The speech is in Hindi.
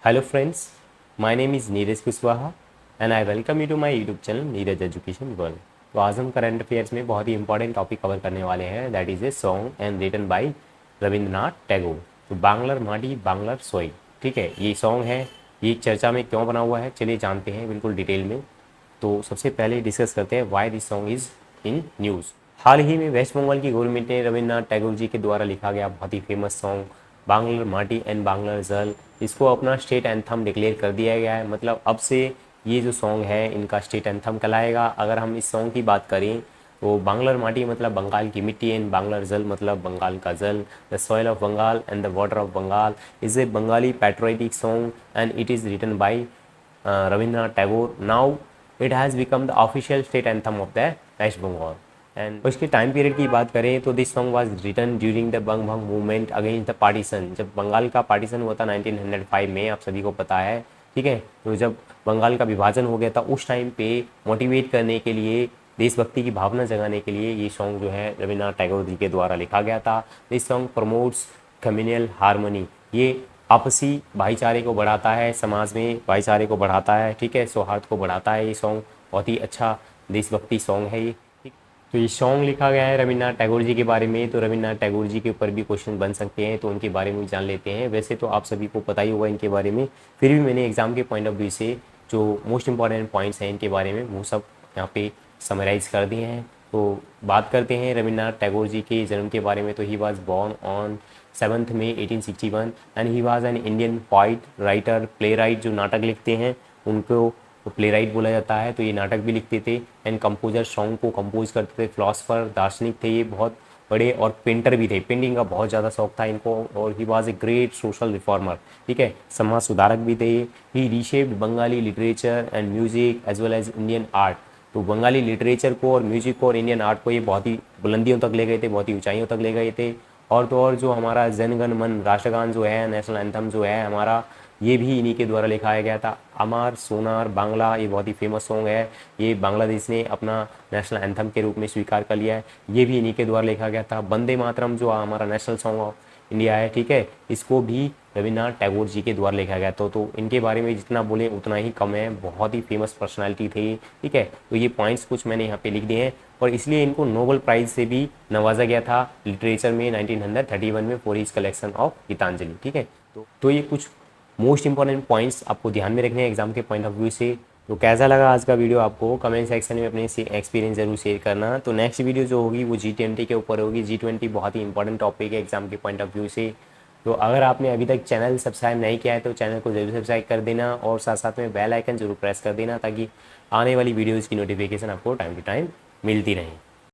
Hello friends, my name is Neeraj Kushwaha and I welcome you to my YouTube channel Neeraj education world. तो आज हम करंट अफेयर्स में बहुत ही इंपॉर्टेंट टॉपिक कवर करने वाले हैं, that is a song and written by Rabindranath Tagore. तो बांग्लार माटी बांग्लार सोई, ठीक है, ये सॉन्ग है। ये चर्चा में क्यों बना हुआ है, चलिए जानते हैं बिल्कुल डिटेल में। तो सबसे पहले डिस्कस करते हैं why this song is in news. हाल ही में वेस्ट बंगाल की गवर्नमेंट ने रविंद्रनाथ टैगोर जी के द्वारा लिखा गया बहुत ही फेमस सॉन्ग बांग्लार माटी एंड बांग्लार जल, इसको अपना स्टेट एंथम डिक्लेयर कर दिया गया है। मतलब अब से ये जो सॉन्ग है इनका स्टेट एंथम कहलाएगा। अगर हम इस सॉन्ग की बात करें तो बांग्लार माटी मतलब बंगाल की मिट्टी एंड बांग्लार जल मतलब बंगाल का जल। The soil of Bengal and the water of Bengal is a Bengali patriotic song and it is written by Rabindranath Tagore. Now it has become the official state anthem of the west Bengal. And उसके टाइम पीरियड की बात करें तो this song was written during the Bang Bhang movement against the partition. जब बंगाल का पार्टीशन हुआ था 1905 में, आप सभी को पता है, ठीक है। तो जब बंगाल का विभाजन हो गया था उस टाइम पे मोटिवेट करने के लिए, देशभक्ति की भावना जगाने के लिए ये सॉन्ग जो है रविन्द्रनाथ टैगोर जी के द्वारा लिखा गया था। This song promotes communal harmony, ये आपसी भाईचारे को बढ़ाता है, समाज में भाईचारे को बढ़ाता है, ठीक है, सौहार्द को बढ़ाता है। ये सॉन्ग बहुत ही अच्छा देशभक्ति सॉन्ग है ये। तो ये सॉन्ग लिखा गया है रविन्द्रनाथ टैगोर जी के बारे में। तो रविन्द्रनाथ टैगोर जी के ऊपर भी क्वेश्चन बन सकते हैं, तो उनके बारे में भी जान लेते हैं। वैसे तो आप सभी को पता ही होगा इनके बारे में, फिर भी मैंने एग्जाम के पॉइंट ऑफ व्यू से जो मोस्ट इंपॉर्टेंट पॉइंट्स हैं इनके बारे में वो सब यहाँ पे समराइज़ कर दिए हैं। तो बात करते हैं रविन्द्रनाथ टैगोर जी के जन्म के बारे में। तो he was born on 7 May 1861 and he was an Indian poet, writer, playwright, जो नाटक लिखते हैं उनको प्ले राइट बोला जाता है। तो ये नाटक भी लिखते थे एंड कंपोजर, सॉन्ग को कंपोज करते थे। फिलोसफर, दार्शनिक थे ये बहुत बड़े, और पेंटर भी थे, पेंटिंग का बहुत ज़्यादा शौक था इनको। और he was a great social reformer, ठीक है, समाज सुधारक भी थे। He reshaped Bengali literature and music as well as Indian art. तो बंगाली लिटरेचर को और म्यूजिक को और इंडियन आर्ट को ये बहुत ही बुलंदियों तक ले गए थे, बहुत ही ऊंचाइयों तक ले गए थे। और तो और जो हमारा जन गण मन राष्ट्रगान जो है, नेशनल एंथम जो है हमारा, ये भी इन्हीं के द्वारा लिखाया गया था। अमार सोनार बांग्ला, ये बहुत ही फेमस सॉन्ग है। ये बांग्लादेश ने अपना नेशनल एंथम के रूप में स्वीकार कर लिया है, ये भी इन्हीं के द्वारा लिखा गया था। वंदे मातरम जो हमारा नेशनल सॉन्ग ऑफ इंडिया है, ठीक है, इसको भी रविन्द्रनाथ टैगोर जी के द्वारा लिखा गया था। तो इनके बारे में जितना बोले उतना ही कम है, बहुत ही फेमस पर्सनालिटी थे, ठीक है। तो ये पॉइंट्स कुछ मैंने यहाँ पे लिख दिए हैं, और इसलिए इनको नोबेल प्राइज़ से भी नवाजा गया था लिटरेचर में 1931 में for his collection of Gitanjali, ठीक है। तो ये कुछ मोस्ट इंपॉर्टेंट पॉइंट्स आपको ध्यान में रखने हैं एग्जाम के पॉइंट ऑफ व्यू से। तो कैसा लगा आज का वीडियो आपको, कमेंट सेक्शन में अपने एक्सपीरियंस जरूर शेयर करना। तो नेक्स्ट वीडियो जो होगी वो G20 के ऊपर होगी। G20 बहुत ही इंपॉर्टेंट टॉपिक है एग्जाम के पॉइंट ऑफ व्यू से। तो अगर आपने अभी तक चैनल सब्सक्राइब नहीं किया है तो चैनल को जरूर सब्सक्राइब कर देना, और साथ साथ में बेल आइकन जरूर प्रेस कर देना, ताकि आने वाली वीडियोज़ की नोटिफिकेशन आपको टाइम टू टाइम मिलती रहे।